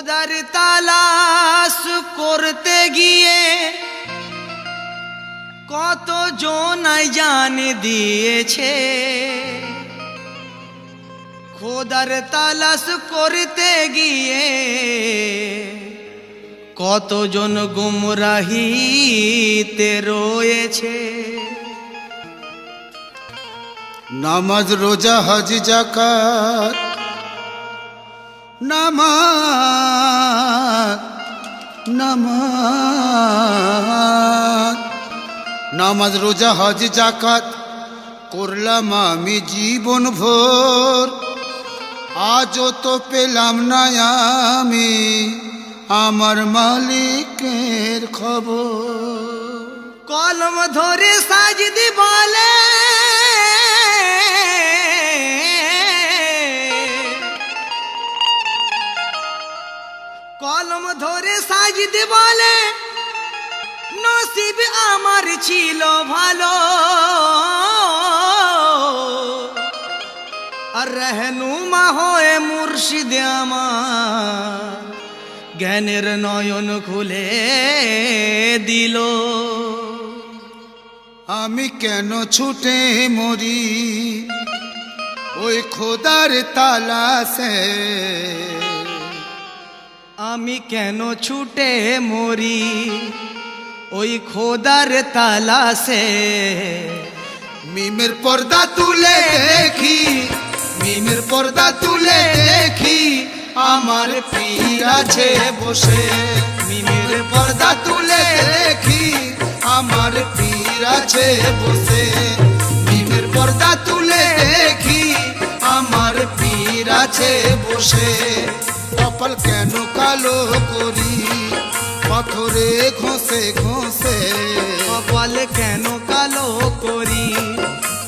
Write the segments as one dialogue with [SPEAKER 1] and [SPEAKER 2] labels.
[SPEAKER 1] খোদার তালাশ করতে গিয়ে কত জনাই জান দিয়েছে। খোদার তালাশ করতে গিয়ে কতজন গুমরাহিতে রয়েছে।
[SPEAKER 2] নামাজ রোজা হজ যাকাত নামাজ রোজা হজ যাকাত করলাম আমি জীবন ভোর, আজও তো পেলাম না আমি আমার মালিকের খবর।
[SPEAKER 1] কলম ধরে সাজদি বলে কলম ধরে সাজদি বলে নসিব আমার ছিল ভালো, আর রহনুমা হয়ে মুর্শিদ আমার জ্ঞানের নয়ন খুলে দিল।
[SPEAKER 2] আমি কেন ছুটে মরি ওই খোদার তালাশে,
[SPEAKER 1] আমি কেন ছুটে মরি ওই খোদার তালাশে।
[SPEAKER 2] মিমের পর্দা তুলে দেখি, মিমের পর্দা তুলে দেখি আমার পীর আছে বসে। মিমের পর্দা তুলে দেখি আমার পীর আছে বসে। মিমের পর্দা তুলে দেখি আমার পীর আছে বসে। কপাল কেন কালো করি পাথরে ঘষে ঘষে,
[SPEAKER 1] কপাল কেন কালো করি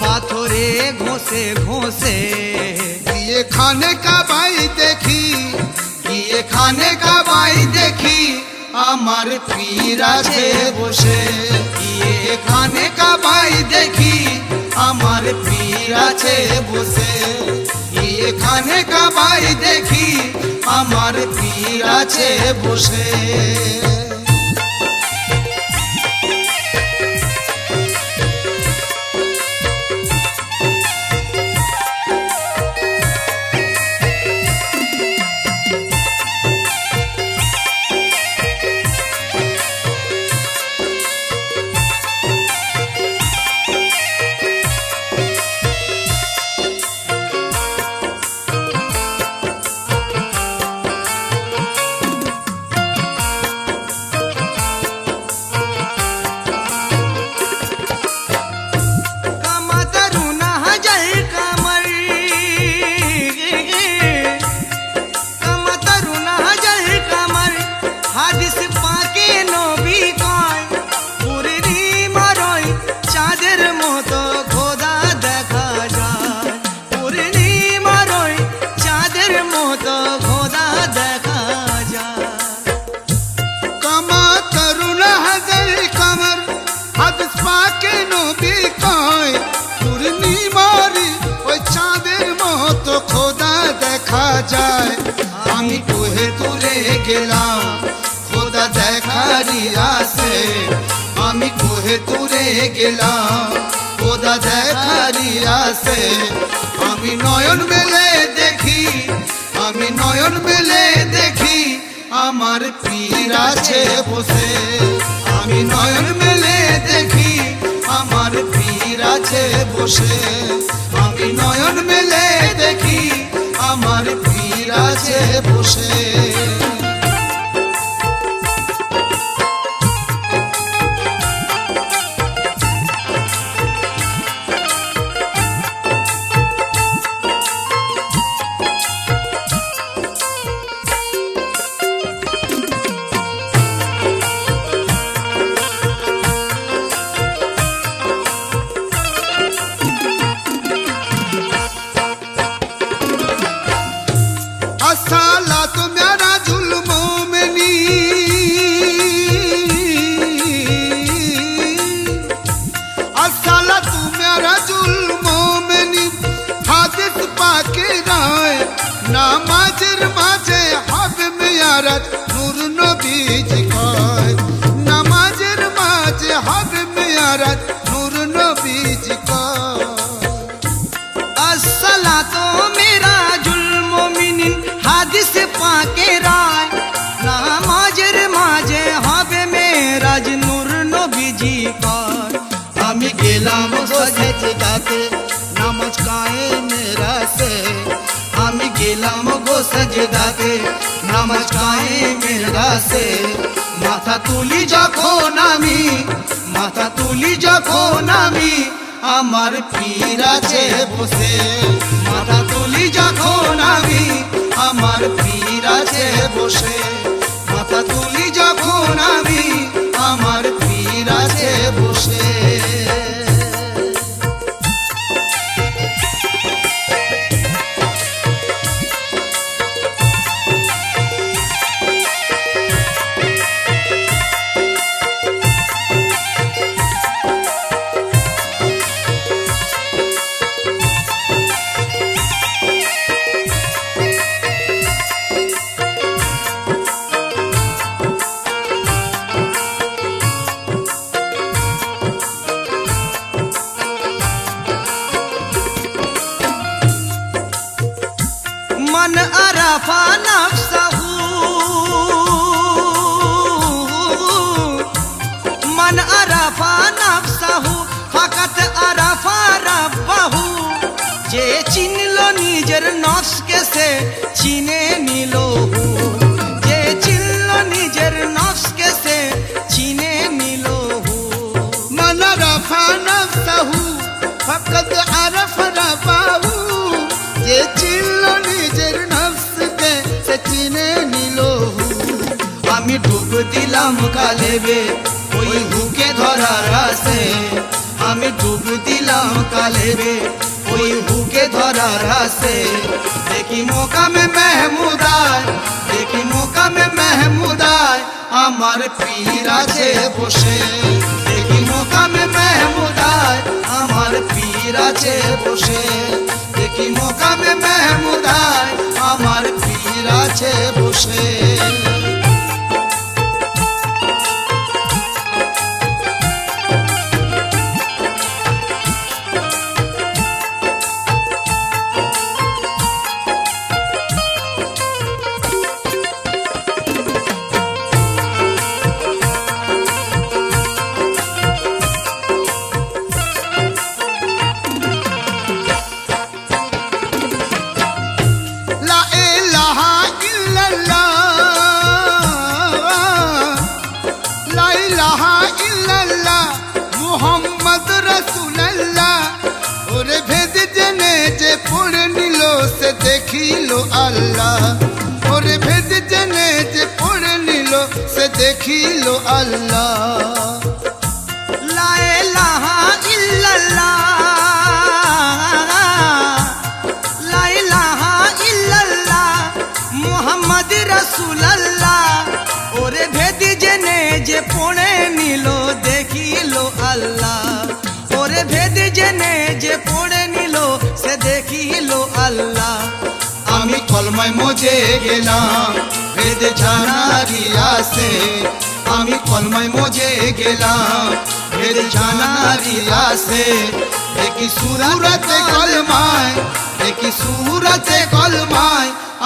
[SPEAKER 1] পাথরে ঘষে ঘষে।
[SPEAKER 2] গিয়ে খানে কাবাই দেখি, গিয়ে খানে কাবাই দেখি আমার পীর আছে বসে। গিয়ে খানে কাবাই দেখি আমার পীর আছে বসে। গিয়ে খানে কাবাই দেখি আমার পীর আছে বসে। আমি কোহে তুলে গেলাম খোদা দেখারি আসে। আমি কোহে তুলে গেলাম খোদা দেখারি আসে। আমি নয়ন মেলে দেখি, আমি নয়ন মেলে দেখি আমার পীর আছে বসে। আমি নয়ন মেলে দেখি আমার পীর আছে বসে। আমি নয়ন মেলে দেখি আমার পীর আছে বসে। নামাজের মাঝে হবে মিয়া মেয়ারাজ নূর নবীজি কয় নামাজের মাঝে হবে মেয়ারাজ নূর নবীজি কয়
[SPEAKER 1] আসসালাতু মিরাজুল মুমিনিন হাদিস পাকে রায় নামাজের মাঝে হবে মেরাজ নূর নবীজি কয়
[SPEAKER 2] আমি গেলাম সজদাতে নামাজ কায়েমের আশে আমি গেলাম গো সজদাতে নামাজ কায়েমের আশে মাথা তুলি যখন আমি আমার পীর আছে বসে মাথা তুলি যখন আমি আমার পীর আছে বসে মাথা তুলি যখন আমি আমার পীর আছে বসে
[SPEAKER 1] मन अरफा नफ्सहू मन अरफा नफ्सहू फकत अरफा रब्बहू जे चिनलो निजर नफ्स के से चिने निलो जे चिनलो निजर नफ्स के से चिने निलो
[SPEAKER 2] मन रफा नफ्सहू फकत अरफ रब्बहू যে চিনল নিজের নফসকে সে চিনে নিল
[SPEAKER 1] আমি ডুব দিলাম কালেবে ওই হুকে ধরার আশে আমি ডুব দিলাম কালেবে ওই হুকে ধরার আশে দেখি মোকামে মেহমুদায় আমার পীর আছে বসে দেখি মোকামে মেহমুদায় আমার পীর আছে বসে দেখি মোকামে মেহমুদায় আমার পীর আছে বসে
[SPEAKER 2] মোহাম্মদ রাসূলুল্লাহ ওরে ভেদ জেনে যে পড়ে নিল সে দেখিল আল্লাহ ওরে ভেদ জেনে যে পড়ে নিল সে দেখিল আল্লাহ
[SPEAKER 1] লা ইলাহা ইল্লাল্লাহ লা ইলাহা ইল্লাল্লাহ মুহাম্মদ রাসূলুল্লাহ ওরে ভেদ জেনে যে পড়ে নিল দেখিল আল্লাহ ওরে ভেদ জেনে যে পড়ে নিল সে দেখিল আল্লাহ
[SPEAKER 2] আমি কলমায় মজে গেলাম ভেদ জানারি আসে আমি কলমায় মজে গেলাম ভেদ জানারি আসে দেখি সুরতে কলমায়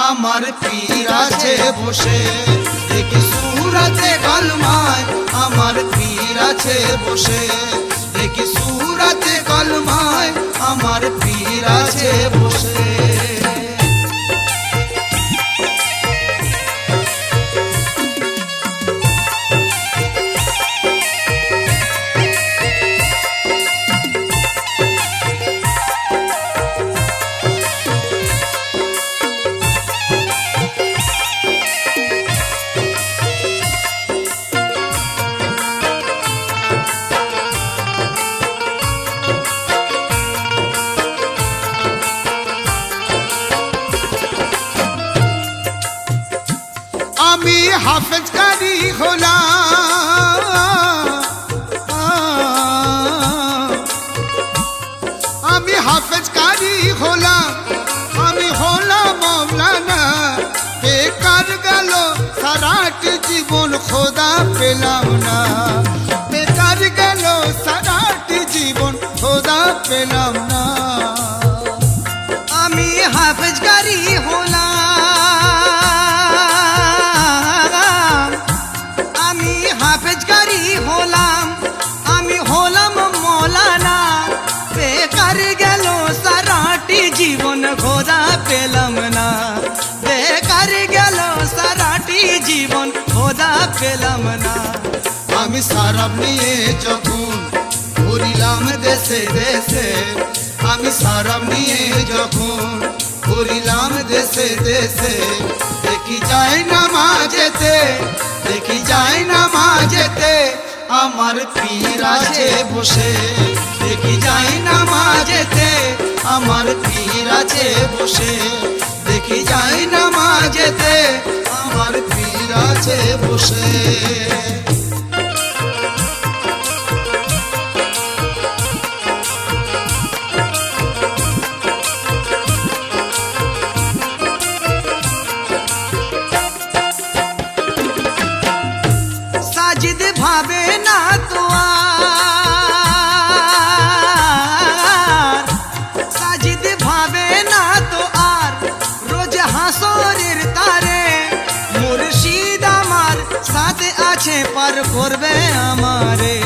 [SPEAKER 2] আমার পীর আছে বসে দেখি সুরতে কলমায় আমার পীর আছে বসে দেখি সুরতে কলমায় আমার পীর আছে বসে আমি হাফেজ কারি হলাম আমি হাফেজ কারি হলাম আমি হলাম মৌলানা বেকার গেল পেলাম না।
[SPEAKER 1] আমি হাফেজগারি হলাম, আমি হাফেজগারি হলাম, আমি হলাম মৌলানা। বেকার গেল সারাটি জীবন খোদা পেলাম না, বেকার গেল সারাটি জীবন খোদা পেলাম না।
[SPEAKER 2] আমি সারাব নিয়ে যখন ঘুরিলাম দেশে দেশে, আমি সারাব নিয়ে যখন ঘুরিলাম দেশে দেশে, দেখি যায় না মাঝেতে, দেখি যায় না মাঝেতে আমার পীর আছে বসে, দেখি যায় না মাঝেতে আমার পীর আছে বসে, দেখি যায় না মাঝেতে আমার পীর আছে বসে।
[SPEAKER 1] সাজিদ ভাবে না তো আর, সাজিদ ভাবে না তো আর রোজ হাসরের তারে। মুর্শিদ আমার সাথে আছে পার করবে আমারে,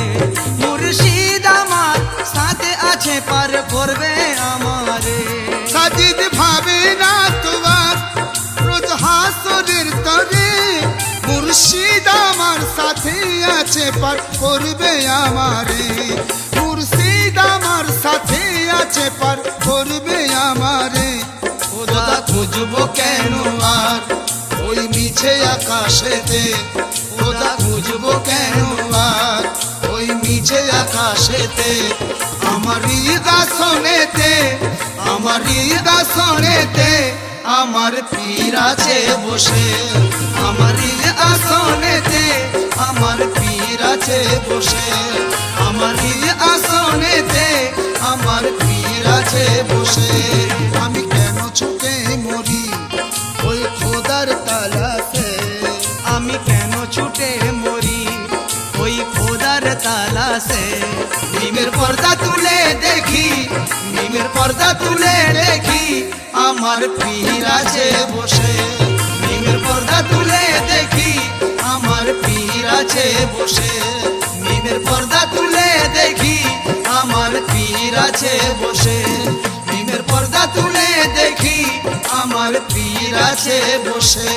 [SPEAKER 1] মুর্শিদ আমার সাথে আছে পার করবে আমারে।
[SPEAKER 2] সাজিদ ভাবে না তোমার রোজ হাসরের তরে, মুর্শিদ আমার সাথে আছে পার করবে আমারে, মুর্শিদ আমার সাথে আছে পার করবে আমারে। খোদা খুঁজবো কেন আর ওই মিছে আকাশেতে, খোদা খুঁজবো কেন আর ওই মিছে আকাশেতে, আমার গাছনেতে, আমার গাছনেতে আমার পীর আছে বসে, আমার আসনেতে আমার পীর আছে বসে, আমার আসনেতে আমার পীর আছে বসে। আমি কেন ছুটে মরি ওই খোদার তালাশে,
[SPEAKER 1] আমি কেন ছুটে মরি ওই খোদার তালাশে।
[SPEAKER 2] নিমের পর্দা তুলে দেখি, নিমের পর্দা তুলে দেখি আমার পীর আছে বসে, নিমের পর্দা তুলে দেখি আমার পীর আছে বসে, নিমের পর্দা তুলে দেখি আমার পীর আছে বসে, নিমের পর্দা তুলে দেখি আমার পীর আছে বসে।